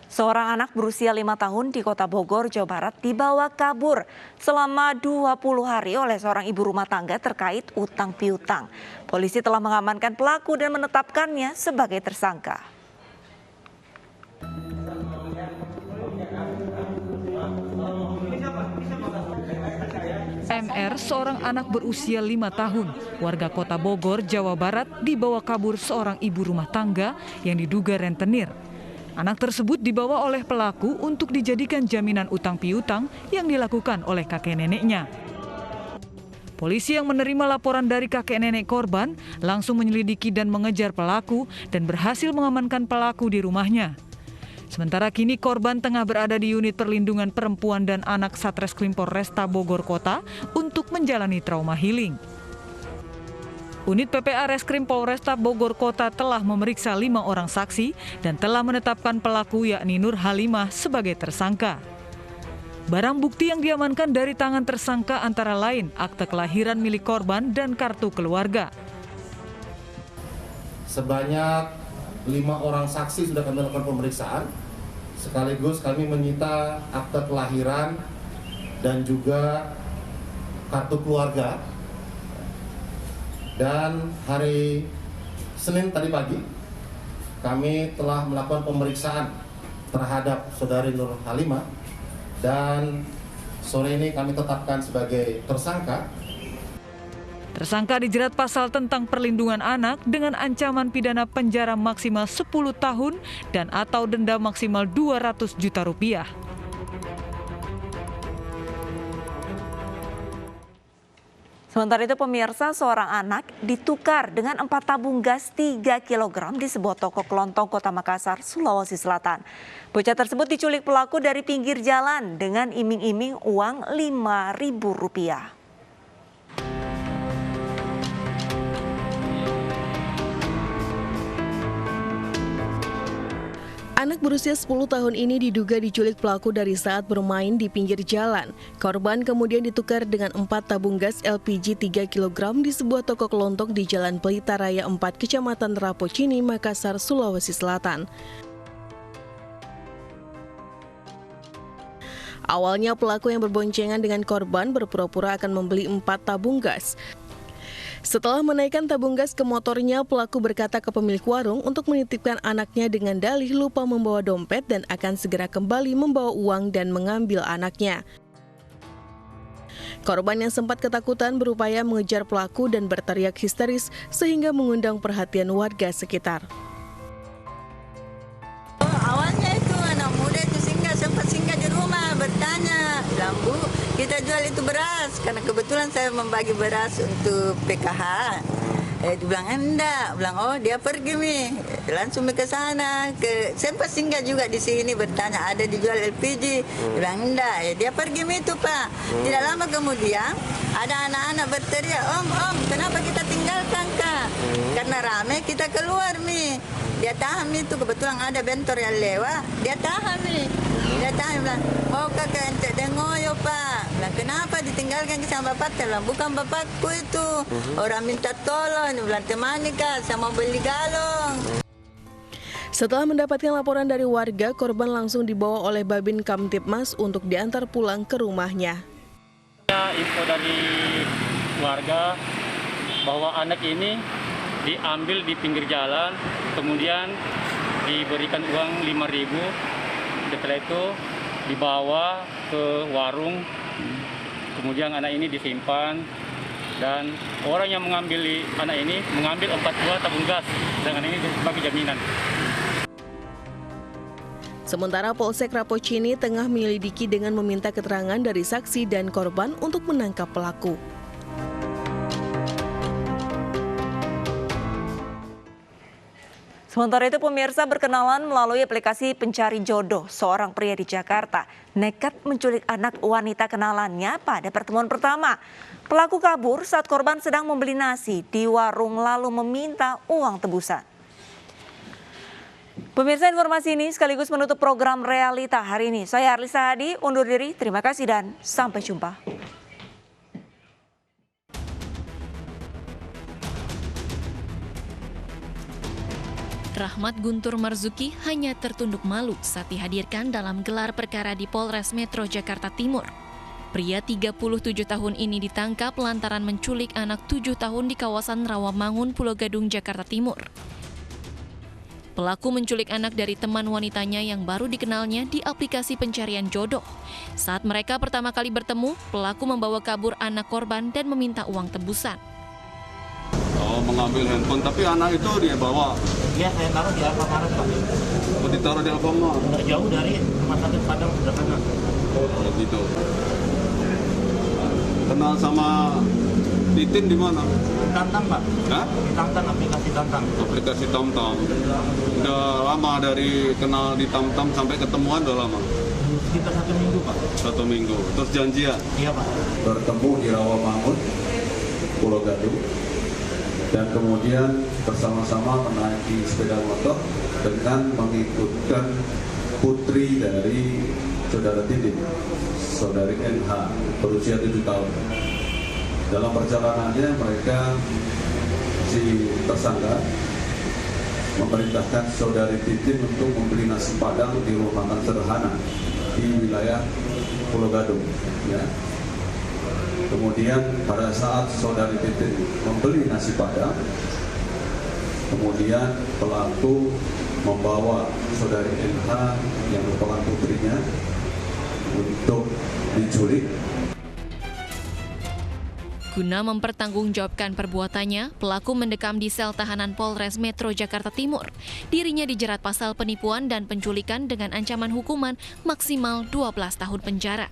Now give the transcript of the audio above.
Seorang anak berusia 5 tahun di Kota Bogor, Jawa Barat dibawa kabur selama 20 hari oleh seorang ibu rumah tangga terkait utang piutang. Polisi telah mengamankan pelaku dan menetapkannya sebagai tersangka. MR, seorang anak berusia 5 tahun, warga Kota Bogor, Jawa Barat, dibawa kabur seorang ibu rumah tangga yang diduga rentenir. Anak tersebut dibawa oleh pelaku untuk dijadikan jaminan utang piutang yang dilakukan oleh kakek neneknya. Polisi yang menerima laporan dari kakek nenek korban langsung menyelidiki dan mengejar pelaku dan berhasil mengamankan pelaku di rumahnya. Sementara kini korban tengah berada di unit perlindungan perempuan dan anak Satreskrim Polresta Bogor Kota untuk menjalani trauma healing. Unit PPA Reskrim Polresta Bogor Kota telah memeriksa 5 orang saksi dan telah menetapkan pelaku yakni Nur Halimah sebagai tersangka. Barang bukti yang diamankan dari tangan tersangka antara lain akte kelahiran milik korban dan kartu keluarga. Sebanyak 5 orang saksi sudah kami lakukan pemeriksaan, sekaligus kami menyita akte kelahiran dan juga kartu keluarga. Dan hari Senin tadi pagi, kami telah melakukan pemeriksaan terhadap saudari Nur Halimah dan sore ini kami tetapkan sebagai tersangka. Tersangka dijerat pasal tentang perlindungan anak dengan ancaman pidana penjara maksimal 10 tahun dan atau denda maksimal 200 juta rupiah. Sementara itu pemirsa, seorang anak ditukar dengan 4 tabung gas 3 kg di sebuah toko kelontong Kota Makassar, Sulawesi Selatan. Bocah tersebut diculik pelaku dari pinggir jalan dengan iming-iming uang Rp5.000. Anak berusia 10 tahun ini diduga diculik pelaku dari saat bermain di pinggir jalan. Korban kemudian ditukar dengan 4 tabung gas LPG 3 kg di sebuah toko kelontong di Jalan Pelita Raya 4, Kecamatan Rapocini, Makassar, Sulawesi Selatan. Awalnya pelaku yang berboncengan dengan korban berpura-pura akan membeli 4 tabung gas. Setelah menaikkan tabung gas ke motornya, pelaku berkata ke pemilik warung untuk menitipkan anaknya dengan dalih lupa membawa dompet dan akan segera kembali membawa uang dan mengambil anaknya. Korban yang sempat ketakutan berupaya mengejar pelaku dan berteriak histeris sehingga mengundang perhatian warga sekitar. Awalnya itu anak muda itu sempat singgah di rumah bertanya, bilang, "Bu, kita jual itu beras," karena kebetulan saya membagi beras untuk PKH. Dia bilang enggak, bilang oh dia pergi nih, langsung ke sana, sempat singgah juga di sini bertanya ada dijual LPG, bilang enggak, dia pergi itu Pak. Tidak lama kemudian ada anak-anak berteriak, om kenapa kita tinggalkan Kak? Karena rame kita keluar nih. Dia tahan itu, kebetulan ada bentor yang lewat, dia tahan nih. Dia tahan, bilang, mau kakak ente dengoyo Pak. Bilang, kenapa ditinggalkan sama bapak? Bilang, bukan bapakku itu. Orang minta tolong, bilang, temani Kak, saya mau beli galon. Setelah mendapatkan laporan dari warga, korban langsung dibawa oleh Babin Kamtibmas untuk diantar pulang ke rumahnya. Info dari warga bahwa anak ini diambil di pinggir jalan, kemudian diberikan uang 5.000. Setelah itu dibawa ke warung, kemudian anak ini disimpan dan orang yang mengambil anak ini mengambil 4 buah tabung gas dengan ini sebagai jaminan. Sementara Polsek Rapocini tengah menyelidiki dengan meminta keterangan dari saksi dan korban untuk menangkap pelaku. Sementara itu pemirsa, berkenalan melalui aplikasi pencari jodoh, seorang pria di Jakarta nekat menculik anak wanita kenalannya pada pertemuan pertama. Pelaku kabur saat korban sedang membeli nasi di warung lalu meminta uang tebusan. Pemirsa, informasi ini sekaligus menutup program Realita hari ini. Saya Arlisa Hadi, undur diri, terima kasih dan sampai jumpa. Rahmat Guntur Marzuki hanya tertunduk malu saat dihadirkan dalam gelar perkara di Polres Metro Jakarta Timur. Pria 37 tahun ini ditangkap lantaran menculik anak 7 tahun di kawasan Rawamangun, Pulau Gadung, Jakarta Timur. Pelaku menculik anak dari teman wanitanya yang baru dikenalnya di aplikasi pencarian jodoh. Saat mereka pertama kali bertemu, pelaku membawa kabur anak korban dan meminta uang tebusan. Oh, mengambil handphone, tapi anak itu dia bawa? Iya, saya taruh di Alfamart, Pak. Oh, ditaruh di Alfamart? Nggak jauh dari rumah sakit Padang, sebelah kanan. Oh, gitu. Kenal sama Titin di mana? Tantang, Pak. Hah? Di Tantang, aplikasi Tantang. Aplikasi TamTam. Udah lama dari kenal di TamTam sampai ketemuan udah lama? Sekitar 1 minggu, Pak. 1 minggu. Terus janjian? Iya, Pak. Bertemu di Rawamangun, Pulau Gadung, dan kemudian bersama-sama menaiki sepeda motor dengan mengikutkan putri dari saudara Titin, saudari NH, berusia 7 tahun. Dalam perjalanannya mereka, si tersangka memerintahkan saudari Titin untuk membeli nasi Padang di rumah makan sederhana di wilayah Pulau Gadung. Ya. Kemudian pada saat saudari Titin membeli nasi Padang, kemudian pelaku membawa saudari NH yang merupakan putrinya untuk diculik. Guna mempertanggungjawabkan perbuatannya, pelaku mendekam di sel tahanan Polres Metro Jakarta Timur. Dirinya dijerat pasal penipuan dan penculikan dengan ancaman hukuman maksimal 12 tahun penjara.